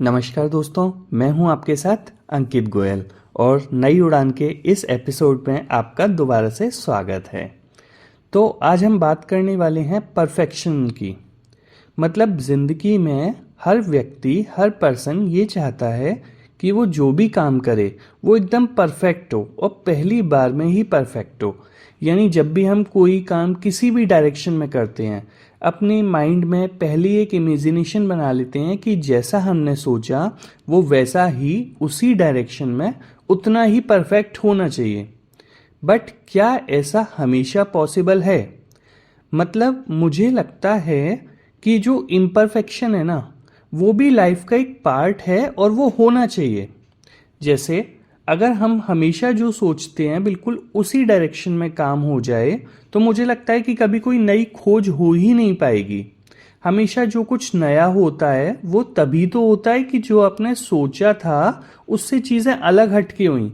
नमस्कार दोस्तों, मैं हूं आपके साथ अंकित गोयल और नई उड़ान के इस एपिसोड में आपका दोबारा से स्वागत है। तो आज हम बात करने वाले हैं परफेक्शन की। मतलब ज़िंदगी में हर व्यक्ति, हर पर्सन ये चाहता है कि वो जो भी काम करे वो एकदम परफेक्ट हो और पहली बार में ही परफेक्ट हो। यानी जब भी हम कोई काम किसी भी डायरेक्शन में करते हैं, अपने माइंड में पहले एक इमेजिनेशन बना लेते हैं कि जैसा हमने सोचा वो वैसा ही उसी डायरेक्शन में उतना ही परफेक्ट होना चाहिए। बट क्या ऐसा हमेशा पॉसिबल है? मतलब मुझे लगता है कि जो इम्परफेक्शन है ना, वो भी लाइफ का एक पार्ट है और वो होना चाहिए। जैसे अगर हम हमेशा जो सोचते हैं बिल्कुल उसी डायरेक्शन में काम हो जाए, तो मुझे लगता है कि कभी कोई नई खोज हो ही नहीं पाएगी। हमेशा जो कुछ नया होता है वो तभी तो होता है कि जो आपने सोचा था उससे चीज़ें अलग हटके हुई।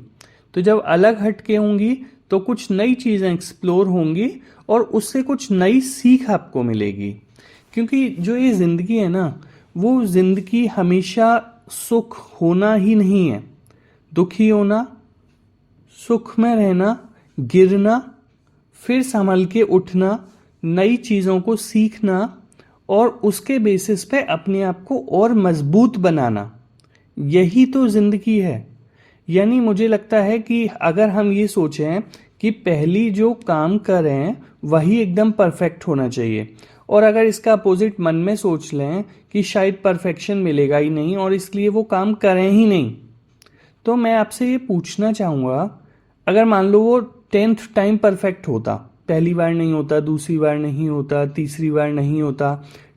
तो जब अलग हटके होंगी तो कुछ नई चीज़ें एक्सप्लोर होंगी और उससे कुछ नई सीख आपको मिलेगी। क्योंकि जो ये ज़िंदगी है ना, वो ज़िंदगी हमेशा सुख होना ही नहीं है। दुखी होना, सुख में रहना, गिरना, फिर संभल के उठना, नई चीज़ों को सीखना और उसके बेसिस पे अपने आप को और मजबूत बनाना, यही तो ज़िंदगी है। यानी मुझे लगता है कि अगर हम ये सोचें कि पहली जो काम कर रहे हैं वही एकदम परफेक्ट होना चाहिए, और अगर इसका अपोजिट मन में सोच लें कि शायद परफेक्शन मिलेगा ही नहीं और इसलिए वो काम करें ही नहीं, तो मैं आपसे ये पूछना चाहूँगा, अगर मान लो वो 10th टाइम परफेक्ट होता, पहली बार नहीं होता, दूसरी बार नहीं होता, तीसरी बार नहीं होता,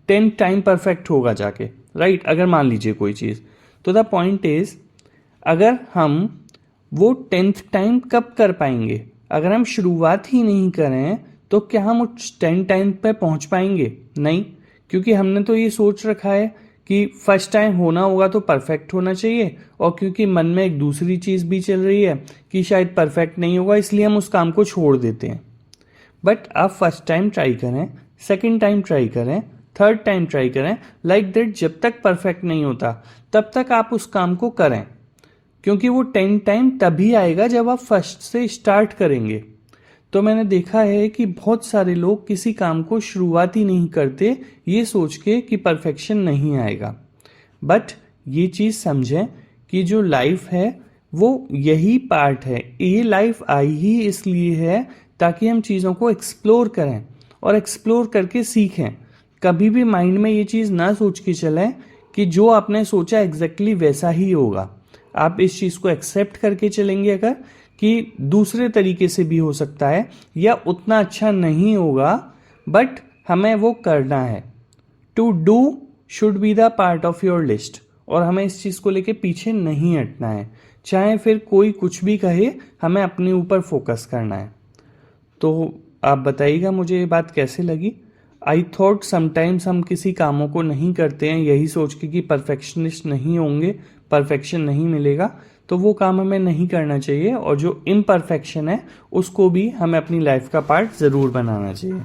10th टाइम परफेक्ट होगा जाके, राइट? अगर मान लीजिए कोई चीज़, तो द पॉइंट इज, अगर हम वो 10th टाइम कब कर पाएंगे? अगर हम शुरुआत ही नहीं करें तो क्या हम उस 10 टाइम पे पहुंच पाएंगे? नहीं, क्योंकि हमने तो ये सोच रखा है कि फर्स्ट टाइम होना होगा तो परफेक्ट होना चाहिए, और क्योंकि मन में एक दूसरी चीज़ भी चल रही है कि शायद परफेक्ट नहीं होगा, इसलिए हम उस काम को छोड़ देते हैं। बट आप फर्स्ट टाइम ट्राई करें, सेकंड टाइम ट्राई करें, थर्ड टाइम ट्राई करें, लाइक दैट, जब तक परफेक्ट नहीं होता तब तक आप उस काम को करें। क्योंकि वो 10 टाइम तभी आएगा जब आप फर्स्ट से स्टार्ट करेंगे। तो मैंने देखा है कि बहुत सारे लोग किसी काम को शुरुआत ही नहीं करते ये सोच के कि परफेक्शन नहीं आएगा। बट ये चीज़ समझें कि जो लाइफ है वो यही पार्ट है। ये लाइफ आई ही इसलिए है ताकि हम चीज़ों को एक्सप्लोर करें और एक्सप्लोर करके सीखें। कभी भी माइंड में ये चीज़ ना सोच के चलें कि जो आपने सोचा एग्जैक्टली वैसा ही होगा। आप इस चीज़ को एक्सेप्ट करके चलेंगे अगर, कि दूसरे तरीके से भी हो सकता है या उतना अच्छा नहीं होगा, बट हमें वो करना है। To do should be the part of your list, और हमें इस चीज़ को लेके पीछे नहीं हटना है। चाहे फिर कोई कुछ भी कहे, हमें अपने ऊपर फोकस करना है। तो आप बताइएगा मुझे ये बात कैसे लगी। आई थॉट समटाइम्स हम किसी कामों को नहीं करते हैं यही सोच के कि परफेक्शनिस्ट नहीं होंगे, परफेक्शन नहीं मिलेगा, तो वो काम हमें नहीं करना चाहिए, और जो इम्परफेक्शन है उसको भी हमें अपनी लाइफ का पार्ट ज़रूर बनाना चाहिए।